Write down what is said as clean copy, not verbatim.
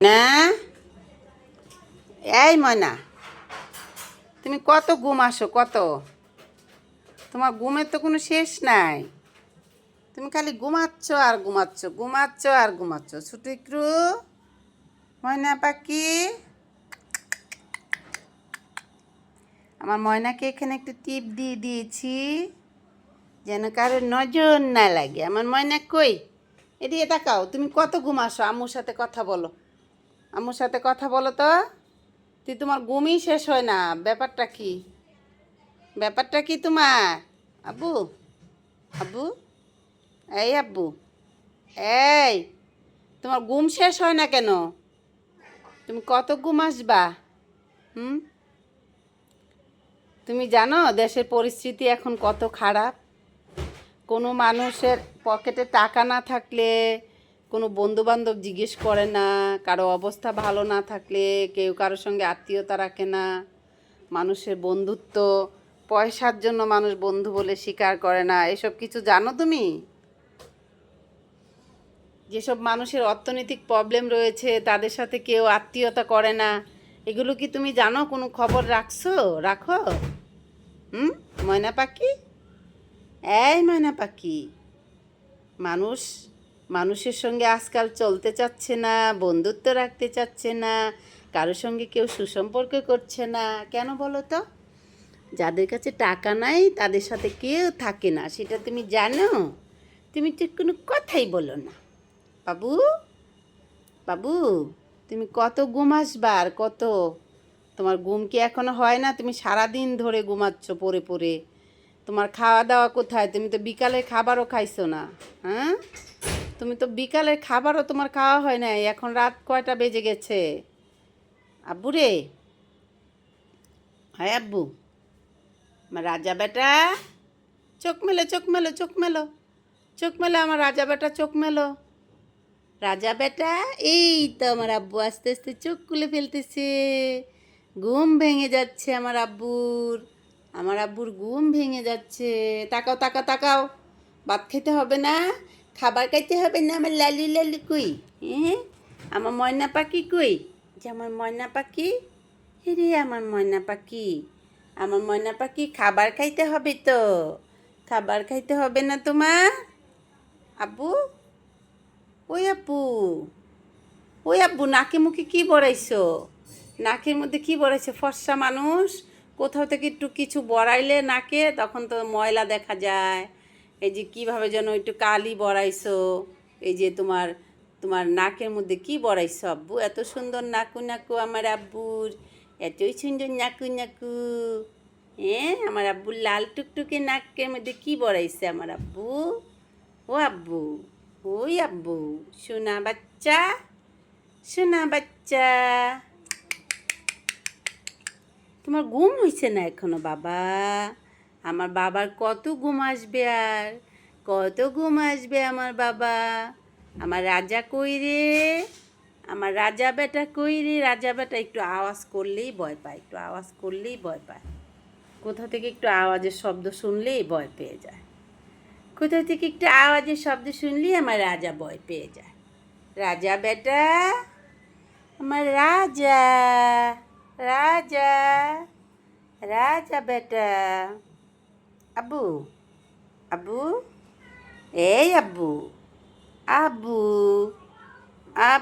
না, এই ময়না, তুমি কত ঘুম আসো কত? তোমার ঘুমের তো কোনো শেষ নাই। তুমি খালি ঘুমাচ্ছ আর ঘুমাচ্ছ, ঘুমাচ্ছ আর ঘুমাচ্ছ। ছোট একটু ময়না পাখি, আমার ময়নাকে এখানে একটু টিপ দিয়ে দিয়েছি যেন কারোর নজর না লাগে। আমার ময়না কই? এদিকে তাকাও। তুমি কত ঘুম আসো? আম্মুর সাথে কথা বলো, আম্মুর সাথে কথা বলো তো। তোমার ঘুমই শেষ হয় না। ব্যাপারটা কি? ব্যাপারটা কি তোমার? আব্বু, আব্বু, এই আব্বু, এই, তোমার ঘুম শেষ হয় না কেন? তুমি কত ঘুম আসবা? হুম? তুমি জানো দেশের পরিস্থিতি এখন কত খারাপ? কোনো মানুষের পকেটে টাকা না থাকলে কোনো বন্ধুবান্ধব জিজ্ঞেস করে না, কারো অবস্থা ভালো না থাকলে কেউ কারোর সঙ্গে আত্মীয়তা রাখে না। মানুষের বন্ধুত্ব, পয়সার জন্য মানুষ বন্ধু বলে স্বীকার করে না। এসব কিছু জানো তুমি? যেসব মানুষের অর্থনৈতিক প্রবলেম রয়েছে তাদের সাথে কেউ আত্মীয়তা করে না, এগুলো কি তুমি জানো? কোনো খবর রাখো? হুম? ময়না পাখি, এই ময়না পাখি, মানুষ মানুষের সঙ্গে আজকাল চলতে চাচ্ছে না, বন্ধুত্ব রাখতে চাচ্ছে না, কারোর সঙ্গে কেউ সুসম্পর্ক করছে না। কেন বলো তো? যাদের কাছে টাকা নাই তাদের সাথে কেউ থাকে না, সেটা তুমি জানো? তুমি তো কোনো কথাই বলো না। বাবু, বাবু, তুমি কত ঘুম আসবা আর কত? তোমার ঘুম কি এখনো হয় না? তুমি সারাদিন ধরে ঘুমাচ্ছ পড়ে পড়ে। তোমার খাওয়া দাওয়া কোথায়? তুমি তো বিকালের খাবারও খাইছো না। হ্যাঁ, তুমি তো বিকালের খাবারও তোমার খাওয়া হয় নাই। এখন রাত কয়টা বেজে গেছে? আব্বু রে, হয় আব্বু, আমার রাজা বেটা, চোখ মেলো, চোখ মেলো, চোখ মেলো, চোখ মেলো, আমার রাজা বেটা চোখ মেলো। রাজা বেটা, এই তো আমার আব্বু আস্তে আস্তে চোখ খুলে ফেলতেছে। ঘুম ভেঙে যাচ্ছে আমার আব্বুর। আমার আব্বুর ঘুম ভেঙে যাচ্ছে। তাকাও, তাকাও, তাকাও। ভাত খেতে হবে না? খাবার খাইতে হবে না? আমার লালু লালু কই? হ্যাঁ, আমার ময়না পাখি কই? যে আমার ময়না পাখি, রে আমার ময়না পাখি, আমার ময়না পাখি, খাবার খাইতে হবে তো। খাবার খাইতে হবে না তোমার? আব্বু, ওই আব্বু, ওই আব্বু, নাকে মুখে কি বড়াইছো? নাকের মধ্যে কি বড়াইছো? ফর্সা মানুষ, কোথাও থেকে একটু কিছু বড়াইলে নাকে তখন তো ময়লা দেখা যায়। এই যে কীভাবে যেন একটু কালি বড়াইছো। এই যে তোমার তোমার নাকের মধ্যে কি বড়াইছো আব্বু? এত সুন্দর নাকু নাকু আমার আব্বুর, এতই সুন্দর নাকু নাকু। হ্যাঁ, আমার আব্বুর লাল টুকটুকে নাকের মধ্যে কি বড়াইছে আমার আব্বু? ও আব্বু, ওই আব্বু, সোনা বাচ্চা, সোনা বাচ্চা, তোমার ঘুম হয়েছে না এখনো বাবা? আমার বাবার কত ঘুম আসবে আর, কত ঘুম আসবে আমার বাবা। আমার রাজা কই রে? আমার রাজা বেটা কই রে? রাজা বেটা একটু আওয়াজ করলেই ভয় পায়, একটু আওয়াজ করলেই ভয় পায়। কোথা থেকে একটু আওয়াজের শব্দ শুনলেই ভয় পেয়ে যায়। কোথা থেকে একটু আওয়াজের শব্দ শুনলেই আমার রাজা ভয় পেয়ে যায়। রাজা বেটা, আমার রাজা, রাজা, রাজা বেটা। আব্বু, আব্বু, এই আব্বু, আব্বু, আব্বু।